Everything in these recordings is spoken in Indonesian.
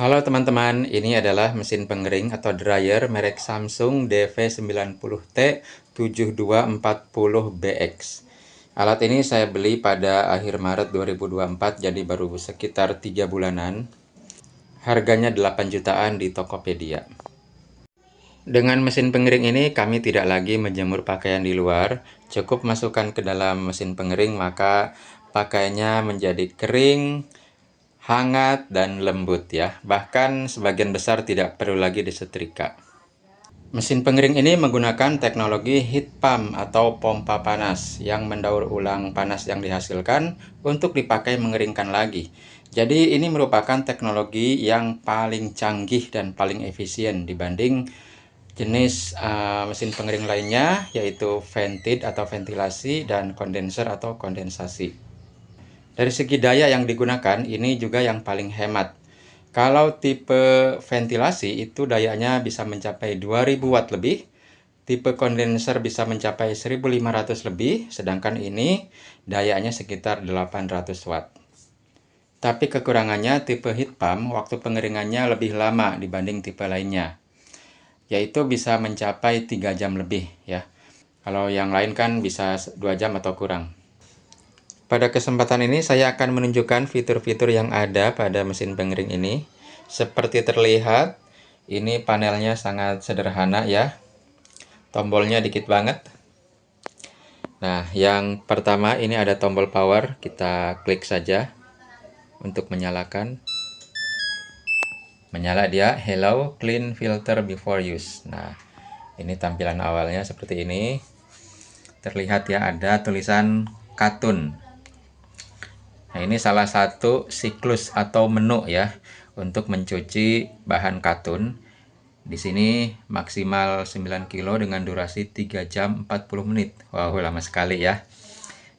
Halo teman-teman, ini adalah mesin pengering atau dryer merek Samsung DV90T7240BX. Alat ini saya beli pada akhir Maret 2024, jadi baru sekitar 3 bulanan. Harganya 8 jutaan di Tokopedia. Dengan mesin pengering ini kami tidak lagi menjemur pakaian di luar, cukup masukkan ke dalam mesin pengering maka pakaiannya menjadi kering, hangat, dan lembut ya. Bahkan sebagian besar tidak perlu lagi disetrika. Mesin pengering ini menggunakan teknologi heat pump atau pompa panas yang mendaur ulang panas yang dihasilkan untuk dipakai mengeringkan lagi. Jadi ini merupakan teknologi yang paling canggih dan paling efisien dibanding jenis mesin pengering lainnya, yaitu vented atau ventilasi dan kondenser atau kondensasi. Dari segi daya yang digunakan, ini juga yang paling hemat. Kalau tipe ventilasi itu dayanya bisa mencapai 2000 watt lebih, tipe kondenser bisa mencapai 1500 lebih, sedangkan ini dayanya sekitar 800 watt. Tapi kekurangannya tipe heat pump waktu pengeringannya lebih lama dibanding tipe lainnya, yaitu bisa mencapai 3 jam lebih ya. Kalau yang lain kan bisa 2 jam atau kurang. Pada kesempatan ini saya akan menunjukkan fitur-fitur yang ada pada mesin pengering ini. Seperti terlihat, ini panelnya sangat sederhana ya. Tombolnya dikit banget. Nah, yang pertama ini ada tombol power, kita klik saja untuk menyalakan. Menyala dia, hello, clean filter before use. Nah, ini tampilan awalnya seperti ini. Terlihat ya, ada tulisan katun. Nah, ini salah satu siklus atau menu ya untuk mencuci bahan katun. Di sini maksimal 9 kilo dengan durasi 3 jam 40 menit. Wow, lama sekali ya.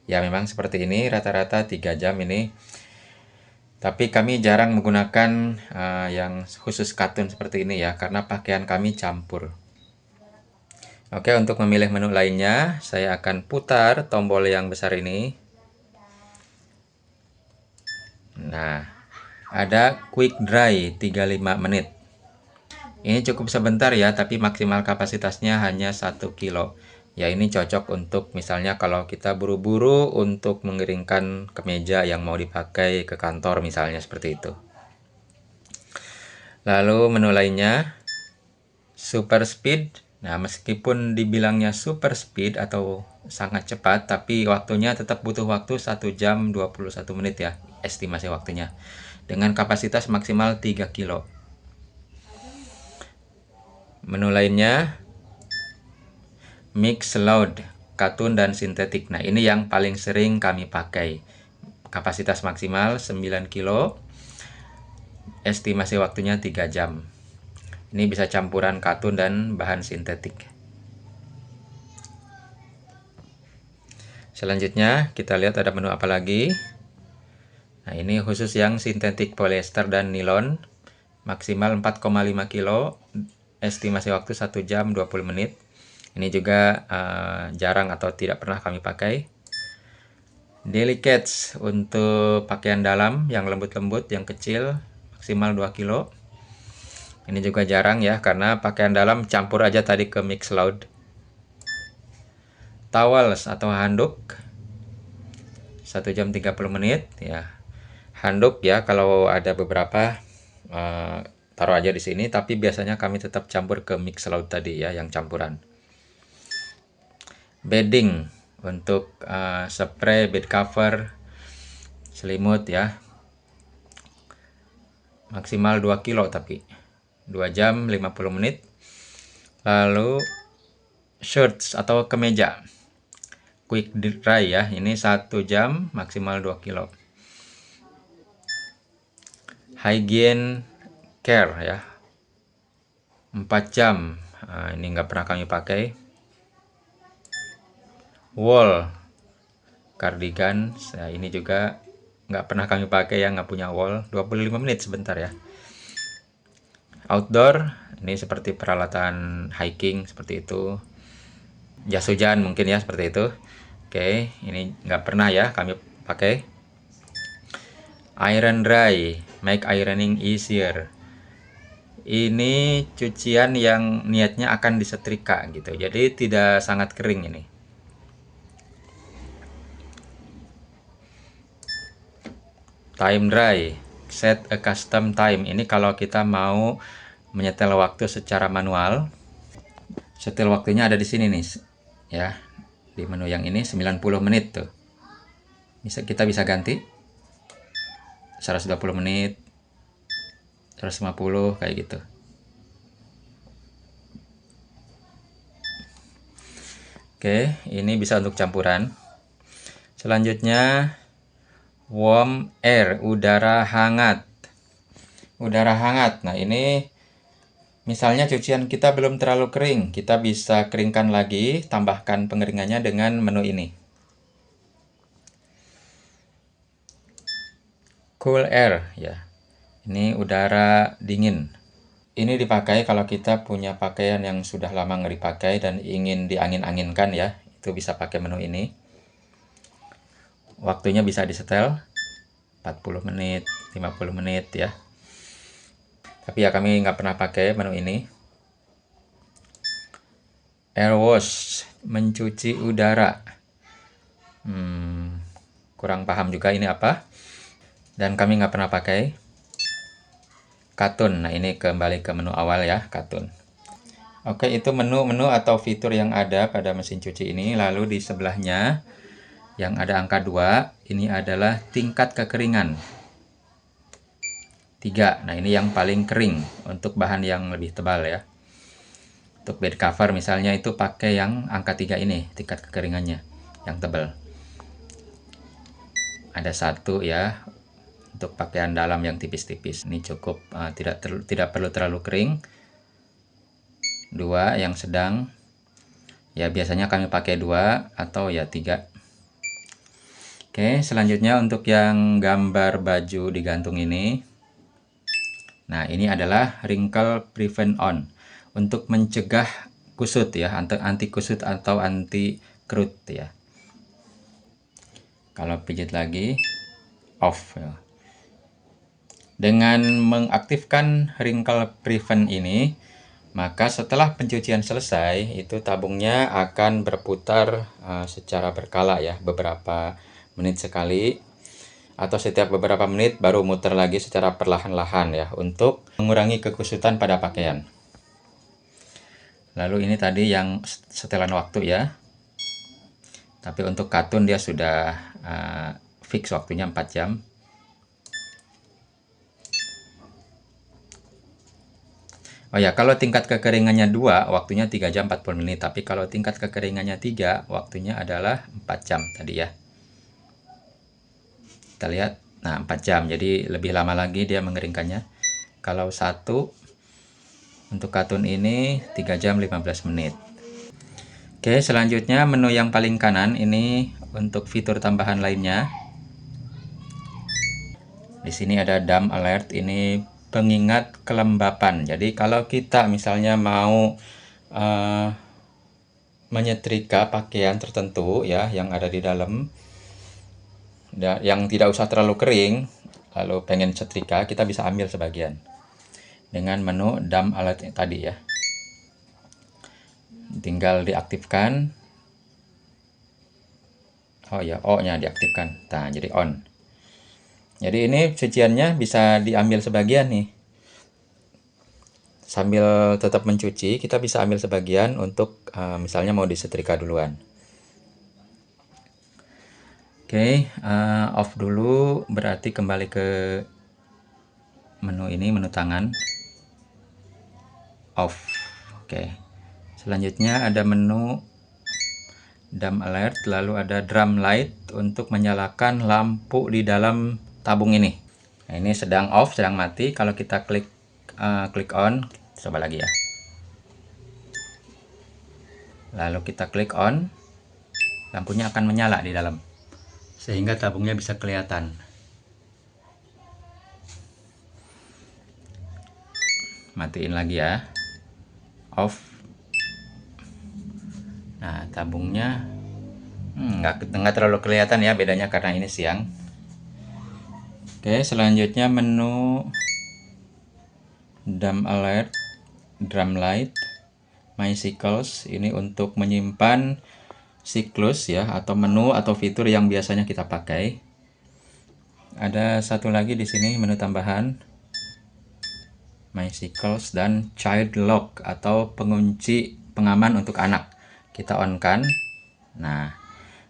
Ya, memang seperti ini rata-rata 3 jam ini. Tapi kami jarang menggunakan yang khusus katun seperti ini ya, karena pakaian kami campur. Oke, untuk memilih menu lainnya, saya akan putar tombol yang besar ini. Nah, ada quick dry 35 menit. Ini cukup sebentar ya, tapi maksimal kapasitasnya hanya 1 kilo. Ya, ini cocok untuk misalnya kalau kita buru-buru untuk mengeringkan kemeja yang mau dipakai ke kantor misalnya seperti itu. Lalu menu lainnya, super speed. Nah, meskipun dibilangnya super speed atau sangat cepat, tapi waktunya tetap butuh waktu 1 jam 21 menit ya, estimasi waktunya. Dengan kapasitas maksimal 3 kilo. Menu lainnya, mix loud, katun dan sintetik. Nah, ini yang paling sering kami pakai. Kapasitas maksimal 9 kilo, estimasi waktunya 3 jam. Ini bisa campuran katun dan bahan sintetik. Selanjutnya kita lihat ada menu apa lagi. Nah, ini khusus yang sintetik polyester dan nilon, maksimal 4,5 kilo, estimasi waktu 1 jam 20 menit. Ini juga jarang atau tidak pernah kami pakai. Delicates untuk pakaian dalam yang lembut-lembut, yang kecil, maksimal 2 kilo. Ini juga jarang ya, karena pakaian dalam campur aja tadi ke mix loud. Towels atau handuk, 1 jam 30 menit ya. Handuk ya, kalau ada beberapa taruh aja di sini, tapi biasanya kami tetap campur ke mix loud tadi ya, yang campuran. Bedding untuk spray, bed cover, selimut ya, maksimal 2 kilo tapi 2 jam 50 menit. Lalu shirts atau kemeja quick dry ya, ini 1 jam maksimal 2 kilo. Hygiene care ya, 4 jam. Nah, ini nggak pernah kami pakai. Wool cardigan, nah, ini juga nggak pernah kami pakai ya, nggak punya wool. 25 menit sebentar ya. Outdoor, ini seperti peralatan hiking seperti itu, jas hujan mungkin ya, seperti itu. Oke, ini nggak pernah ya kami pakai. Iron dry, make ironing easier. Ini cucian yang niatnya akan disetrika gitu. Jadi tidak sangat kering ini. Time dry. Set a custom time. Ini kalau kita mau menyetel waktu secara manual. Setel waktunya ada di sini nih. Ya. Di menu yang ini 90 menit tuh. Kita bisa ganti 120 menit, 150 kayak gitu. Oke, ini bisa untuk campuran. Selanjutnya warm air, udara hangat. Udara hangat. Nah, ini misalnya cucian kita belum terlalu kering, kita bisa keringkan lagi, tambahkan pengeringannya dengan menu ini. Cool air ya. Ini udara dingin. Ini dipakai kalau kita punya pakaian yang sudah lama nggak dipakai dan ingin diangin-anginkan ya. Itu bisa pakai menu ini. Waktunya bisa disetel 40 menit, 50 menit ya. Tapi ya kami nggak pernah pakai menu ini. Air wash, mencuci udara. Kurang paham juga ini apa. Dan kami nggak pernah pakai. Katun, nah ini kembali ke menu awal ya, katun. Oke, itu menu-menu atau fitur yang ada pada mesin cuci ini. Lalu di sebelahnya yang ada angka 2, ini adalah tingkat kekeringan. 3, nah ini yang paling kering untuk bahan yang lebih tebal ya. Untuk bed cover misalnya itu pakai yang angka 3 ini, tingkat kekeringannya, yang tebal. Ada 1 ya, untuk pakaian dalam yang tipis-tipis. Ini cukup, tidak perlu terlalu kering. 2 yang sedang. Ya biasanya kami pakai 2 atau ya 3. Oke, selanjutnya untuk yang gambar baju digantung ini. Nah, ini adalah wrinkle prevent on. Untuk mencegah kusut ya, anti kusut atau anti kerut ya. Kalau pijit lagi, off ya. Dengan mengaktifkan wrinkle prevent ini, maka setelah pencucian selesai, itu tabungnya akan berputar secara berkala ya, beberapa menit sekali, atau setiap beberapa menit baru muter lagi secara perlahan-lahan ya, untuk mengurangi kekusutan pada pakaian. Lalu ini tadi yang setelan waktu ya, tapi untuk katun dia sudah fix waktunya 4 jam. Oh ya, kalau tingkat kekeringannya 2, waktunya 3 jam 40 menit. Tapi kalau tingkat kekeringannya 3, waktunya adalah 4 jam tadi ya. Kita lihat, nah 4 jam. Jadi lebih lama lagi dia mengeringkannya. Kalau 1, untuk katun ini 3 jam 15 menit. Oke, selanjutnya menu yang paling kanan ini untuk fitur tambahan lainnya. Di sini ada dump alert, ini pengingat kelembapan. Jadi kalau kita misalnya mau menyetrika pakaian tertentu ya yang ada di dalam, yang tidak usah terlalu kering, lalu pengen setrika, kita bisa ambil sebagian dengan menu dump alert tadi ya. Tinggal diaktifkan. Oh ya, O-nya diaktifkan. Nah, jadi on. Jadi ini cuciannya bisa diambil sebagian nih. Sambil tetap mencuci, kita bisa ambil sebagian untuk misalnya mau disetrika duluan. Oke, off dulu, berarti kembali ke menu ini, menu tangan. Off. Oke. Selanjutnya ada menu dump alert, lalu ada drum light untuk menyalakan lampu di dalam tabung ini. Nah, ini sedang off, sedang mati. Kalau kita klik on, coba lagi ya. Lalu kita klik on, lampunya akan menyala di dalam, sehingga tabungnya bisa kelihatan. Matiin lagi ya. Off. Nah, tabungnya nggak terlalu kelihatan ya, bedanya karena ini siang. Oke, selanjutnya menu drum alert, drum light, my cycles. Ini untuk menyimpan siklus ya, atau menu atau fitur yang biasanya kita pakai. Ada satu lagi di sini menu tambahan, my cycles dan child lock atau pengunci pengaman untuk anak. Kita on kan. Nah,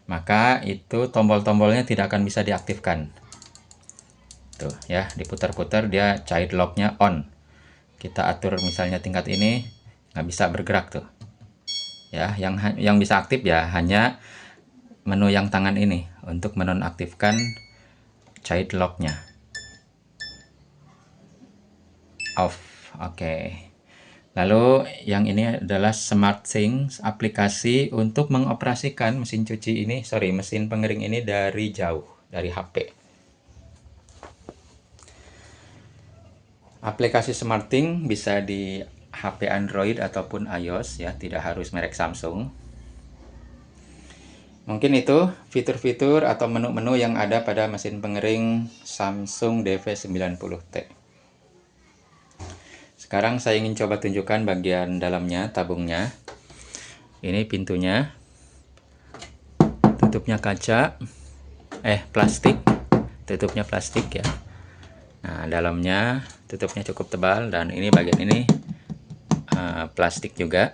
maka itu tombol-tombolnya tidak akan bisa diaktifkan. Tuh ya, diputar-putar dia child lock-nya on. Kita atur misalnya tingkat ini, nggak bisa bergerak tuh. Ya, yang bisa aktif ya hanya menu yang tangan ini untuk menonaktifkan child lock-nya. Off. Oke. Lalu yang ini adalah SmartThings, aplikasi untuk mengoperasikan mesin cuci ini, mesin pengering ini dari jauh, dari HP. Aplikasi SmartThings bisa di HP Android ataupun iOS ya, tidak harus merek Samsung. Mungkin itu fitur-fitur atau menu-menu yang ada pada mesin pengering Samsung DV90T. Sekarang saya ingin coba tunjukkan bagian dalamnya, tabungnya. Ini pintunya, tutupnya kaca, plastik, tutupnya plastik ya. Nah, dalamnya tutupnya cukup tebal, dan ini bagian ini plastik juga.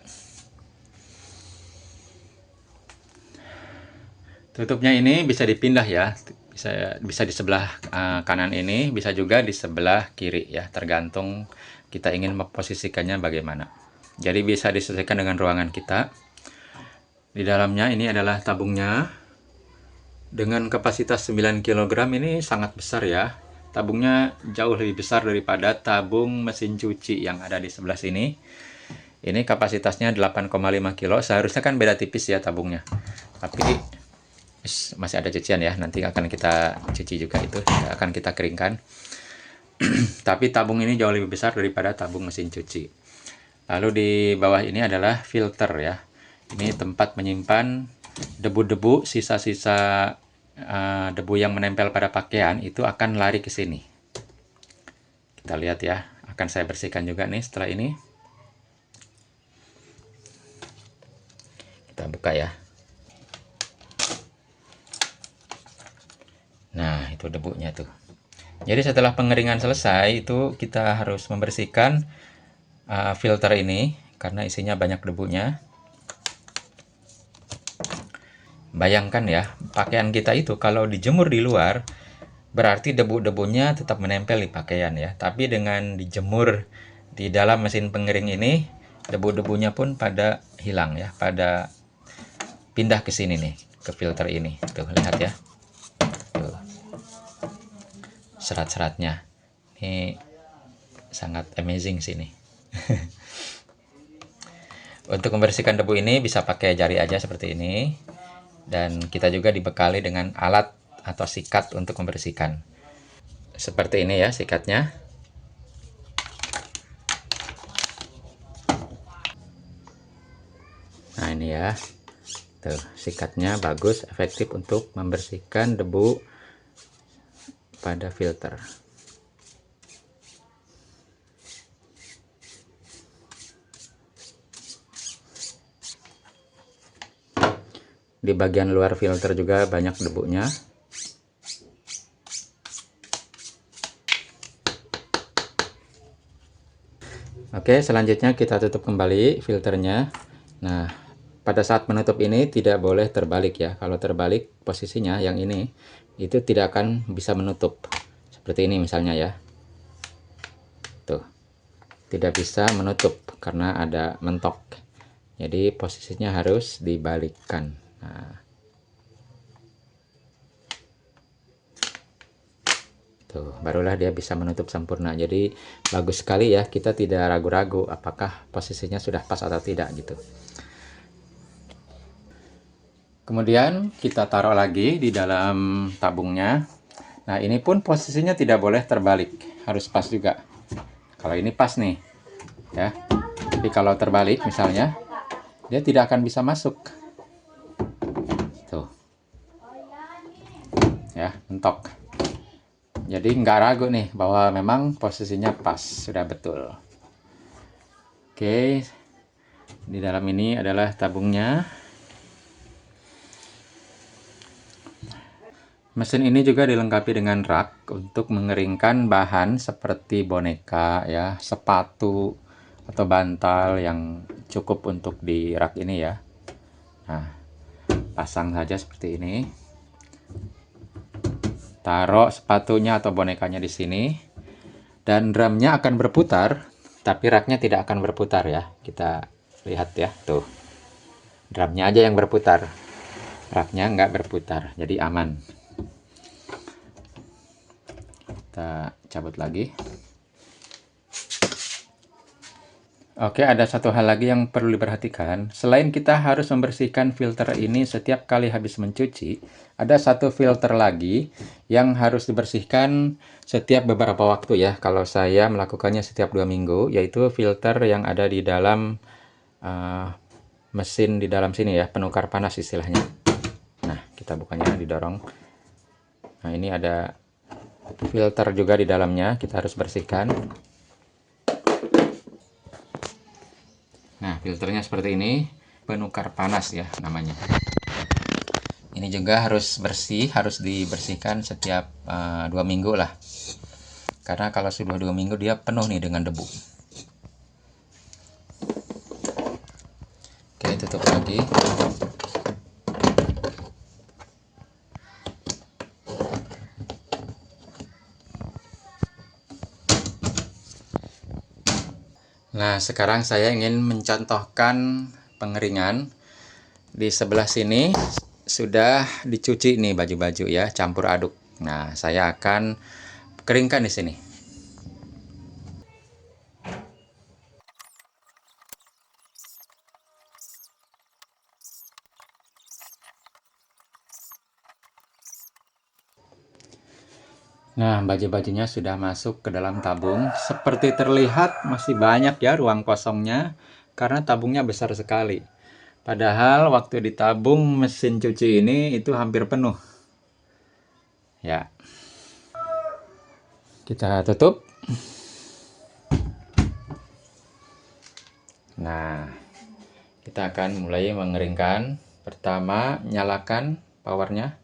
Tutupnya ini bisa dipindah ya, bisa di sebelah kanan ini, bisa juga di sebelah kiri ya, tergantung kita ingin memposisikannya bagaimana. Jadi bisa disesuaikan dengan ruangan kita. Di dalamnya ini adalah tabungnya dengan kapasitas 9 kg. Ini sangat besar ya. Tabungnya jauh lebih besar daripada tabung mesin cuci yang ada di sebelah sini. Ini kapasitasnya 8,5 kg. Seharusnya kan beda tipis ya tabungnya. Tapi masih ada cucian ya. Nanti akan kita cuci juga, itu akan kita keringkan. Tapi tabung ini jauh lebih besar daripada tabung mesin cuci. Lalu di bawah ini adalah filter ya. Ini tempat menyimpan debu-debu, sisa-sisa debu yang menempel pada pakaian itu akan lari ke sini. Kita lihat ya, akan saya bersihkan juga nih setelah ini. Kita buka ya. Nah, itu debunya tuh. Jadi setelah pengeringan selesai, itu kita harus membersihkan filter ini karena isinya banyak debunya. Bayangkan ya, pakaian kita itu kalau dijemur di luar, berarti debu-debunya tetap menempel di pakaian ya. Tapi dengan dijemur di dalam mesin pengering ini, debu-debunya pun pada hilang ya, pada pindah ke sini nih, ke filter ini. Tuh, lihat ya. Tuh. Serat-seratnya. Ini sangat amazing sini. Untuk membersihkan debu ini bisa pakai jari aja seperti ini. Dan kita juga dibekali dengan alat atau sikat untuk membersihkan. Seperti ini ya sikatnya. Nah, ini ya. Tuh, sikatnya bagus, efektif untuk membersihkan debu pada filter. Di bagian luar filter juga banyak debunya. Oke, selanjutnya kita tutup kembali filternya. Nah, pada saat menutup ini tidak boleh terbalik ya. Kalau terbalik posisinya yang ini, itu tidak akan bisa menutup. Seperti ini misalnya ya. Tuh, tidak bisa menutup karena ada mentok. Jadi posisinya harus dibalikkan. Nah, tuh, barulah dia bisa menutup sempurna. Jadi bagus sekali ya, kita tidak ragu-ragu apakah posisinya sudah pas atau tidak gitu. Kemudian kita taruh lagi di dalam tabungnya. Nah, ini pun posisinya tidak boleh terbalik, harus pas juga. Kalau ini pas nih ya, tapi kalau terbalik misalnya, dia tidak akan bisa masuk. Tuh ya, mentok. Jadi nggak ragu nih bahwa memang posisinya pas, sudah betul. Oke, di dalam ini adalah tabungnya. Mesin ini juga dilengkapi dengan rak untuk mengeringkan bahan seperti boneka ya, sepatu atau bantal yang cukup untuk di rak ini ya. Nah, pasang saja seperti ini. Taruh sepatunya atau bonekanya di sini. Dan drumnya akan berputar, tapi raknya tidak akan berputar ya. Kita lihat ya, tuh. Drumnya aja yang berputar. Raknya nggak berputar, jadi aman. Kita cabut lagi. Oke, ada satu hal lagi yang perlu diperhatikan. Selain kita harus membersihkan filter ini setiap kali habis mencuci, ada satu filter lagi yang harus dibersihkan setiap beberapa waktu ya. Kalau saya melakukannya setiap 2 minggu, yaitu filter yang ada di dalam mesin di dalam sini ya, penukar panas istilahnya. Nah, kita bukanya, didorong. Nah, ini ada filter juga di dalamnya, kita harus bersihkan. Nah, filternya seperti ini, penukar panas ya namanya. Ini juga harus bersih, harus dibersihkan setiap 2 minggu lah. Karena kalau sudah 2 minggu dia penuh nih dengan debu. Oke, tutup lagi. Nah, sekarang saya ingin mencontohkan pengeringan. Di sebelah sini sudah dicuci nih baju-baju ya, campur aduk. Nah, saya akan keringkan di sini. Nah, baju-bajunya sudah masuk ke dalam tabung. Seperti terlihat masih banyak ya ruang kosongnya karena tabungnya besar sekali. Padahal waktu ditabung mesin cuci ini itu hampir penuh. Ya. Kita tutup. Nah, kita akan mulai mengeringkan. Pertama, nyalakan powernya.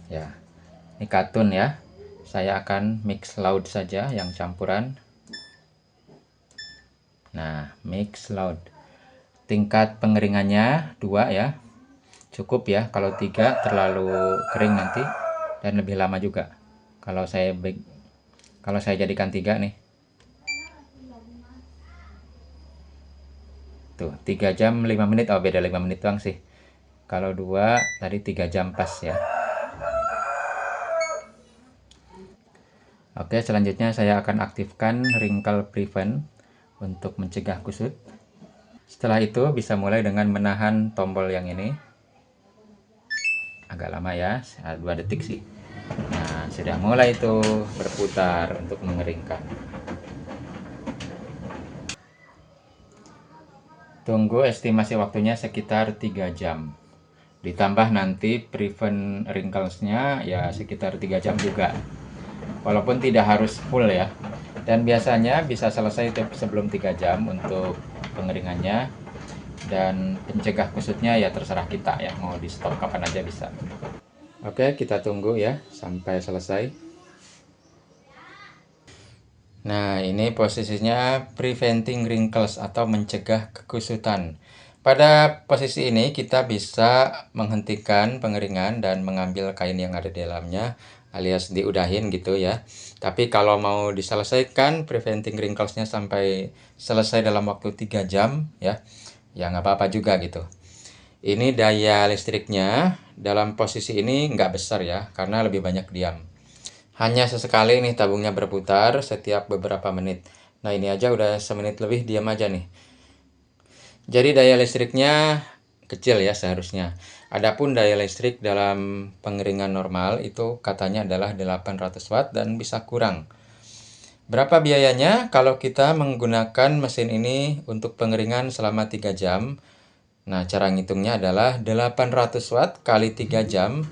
Ya, ini katun ya. Saya akan mix loud saja yang campuran. Nah, mix loud. Tingkat pengeringannya 2 ya. Cukup ya, kalau 3 terlalu kering nanti dan lebih lama juga. Kalau saya jadikan 3 nih. Tuh, 3 jam 5 menit. Oh, beda 5 menit doang sih. Kalau 2 tadi 3 jam pas ya. Oke, selanjutnya saya akan aktifkan wrinkle prevent untuk mencegah kusut. Setelah itu bisa mulai dengan menahan tombol yang ini. Agak lama ya, 2 detik sih. Nah, sudah mulai itu berputar untuk mengeringkan. Tunggu estimasi waktunya sekitar 3 jam. Ditambah nanti prevent wrinkles-nya ya sekitar 3 jam juga. Walaupun tidak harus full ya. Dan biasanya bisa selesai sebelum 3 jam untuk pengeringannya. Dan pencegah kusutnya ya terserah kita ya, mau di stop kapan aja bisa. Oke, kita tunggu ya sampai selesai. Nah, ini posisinya preventing wrinkles atau mencegah kekusutan. Pada posisi ini kita bisa menghentikan pengeringan dan mengambil kain yang ada di dalamnya alias diudahin gitu ya. Tapi kalau mau diselesaikan preventing wrinkles-nya sampai selesai dalam waktu 3 jam ya nggak apa-apa juga gitu. Ini daya listriknya dalam posisi ini nggak besar ya karena lebih banyak diam. Hanya sesekali nih tabungnya berputar setiap beberapa menit. Nah, ini aja udah semenit lebih diam aja nih. Jadi daya listriknya kecil ya seharusnya. Adapun daya listrik dalam pengeringan normal itu katanya adalah 800 watt dan bisa kurang. Berapa biayanya kalau kita menggunakan mesin ini untuk pengeringan selama 3 jam? Nah, cara ngitungnya adalah 800 watt kali 3 jam.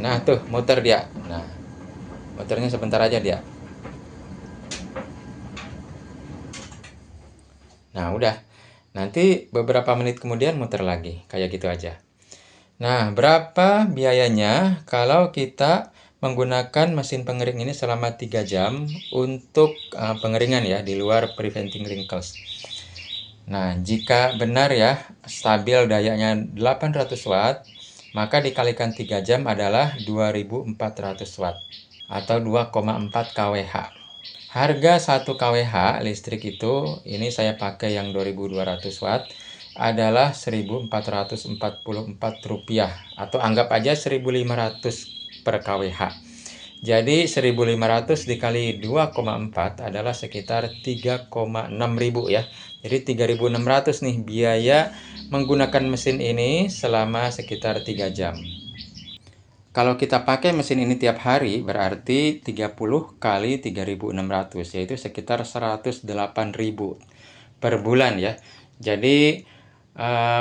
Nah, tuh muter dia. Nah, muternya sebentar aja dia. Nah, udah. Nanti beberapa menit kemudian muter lagi, kayak gitu aja. Nah, berapa biayanya kalau kita menggunakan mesin pengering ini selama 3 jam untuk pengeringan ya, di luar preventing wrinkles. Nah, jika benar ya, stabil dayanya 800 watt, maka dikalikan 3 jam adalah 2400 watt atau 2,4 kWh. Harga 1 kWh listrik itu, ini saya pakai yang 2200 watt, adalah Rp1.444 atau anggap aja 1.500 per kWh. Jadi 1.500 dikali 2,4 adalah sekitar 3,6 ribu ya. Jadi 3.600 nih biaya menggunakan mesin ini selama sekitar 3 jam. Kalau kita pakai mesin ini tiap hari berarti 30 kali 3.600 yaitu sekitar 108.000 per bulan ya. Jadi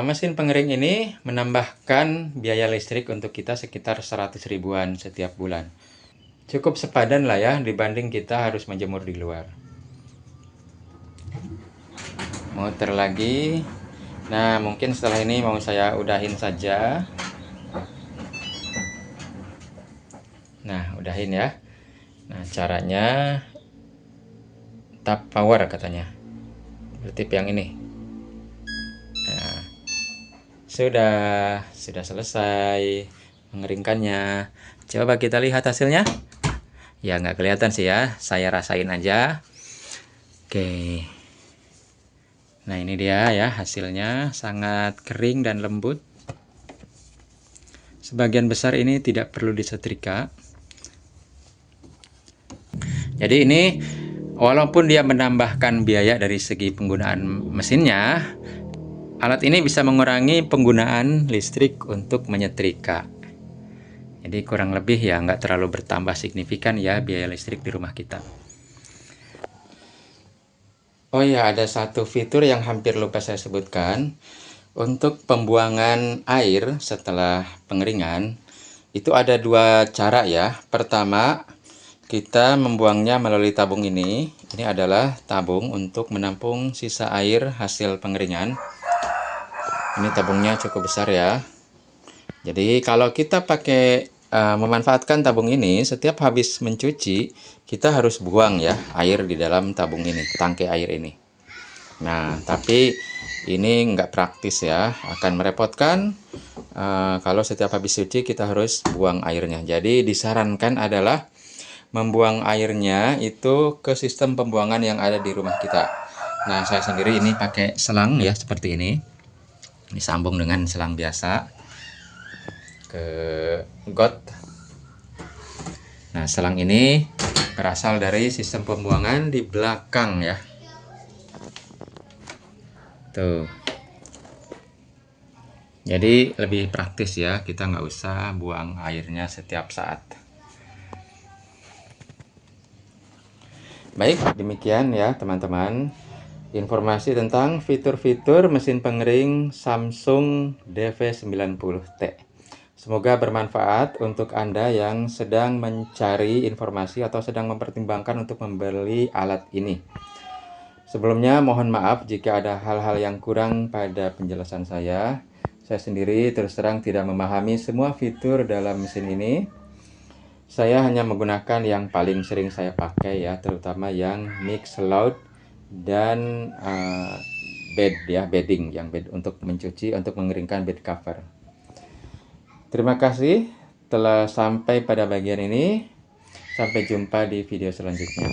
mesin pengering ini menambahkan biaya listrik untuk kita sekitar 100 ribuan setiap bulan. Cukup sepadan lah ya dibanding kita harus menjemur di luar. Muter lagi. Nah, mungkin setelah ini mau saya udahin saja. Nah, udahin ya. Nah, caranya tap power katanya. Tip yang ini. Nah, sudah selesai mengeringkannya. Coba kita lihat hasilnya. Ya, nggak kelihatan sih ya. Saya rasain aja. Oke. Nah, ini dia ya hasilnya. Sangat kering dan lembut. Sebagian besar ini tidak perlu disetrika. Jadi ini walaupun dia menambahkan biaya dari segi penggunaan mesinnya, alat ini bisa mengurangi penggunaan listrik untuk menyetrika. Jadi kurang lebih ya nggak terlalu bertambah signifikan ya biaya listrik di rumah kita. Oh ya, ada satu fitur yang hampir lupa saya sebutkan. Untuk pembuangan air setelah pengeringan, itu ada dua cara ya. Pertama, kita membuangnya melalui tabung ini. Ini adalah tabung untuk menampung sisa air hasil pengeringan. Ini tabungnya cukup besar ya. Jadi kalau kita pakai memanfaatkan tabung ini, setiap habis mencuci, kita harus buang ya air di dalam tabung ini, tangki air ini. Nah, tapi ini nggak praktis ya, akan merepotkan. Kalau setiap habis cuci kita harus buang airnya. Jadi disarankan adalah membuang airnya itu ke sistem pembuangan yang ada di rumah kita. Nah, saya sendiri ini pakai selang ya seperti ini. Disambung dengan selang biasa ke got. Nah, selang ini berasal dari sistem pembuangan di belakang ya. Tuh. Jadi lebih praktis ya, kita nggak usah buang airnya setiap saat. Baik, demikian ya teman-teman informasi tentang fitur-fitur mesin pengering Samsung DV90T. Semoga bermanfaat untuk Anda yang sedang mencari informasi atau sedang mempertimbangkan untuk membeli alat ini. Sebelumnya mohon maaf jika ada hal-hal yang kurang pada penjelasan saya. Saya sendiri terus terang tidak memahami semua fitur dalam mesin ini. Saya hanya menggunakan yang paling sering saya pakai ya, terutama yang mix load dan bed ya, bedding, yang bed untuk mencuci, untuk mengeringkan bed cover. Terima kasih telah sampai pada bagian ini. Sampai jumpa di video selanjutnya.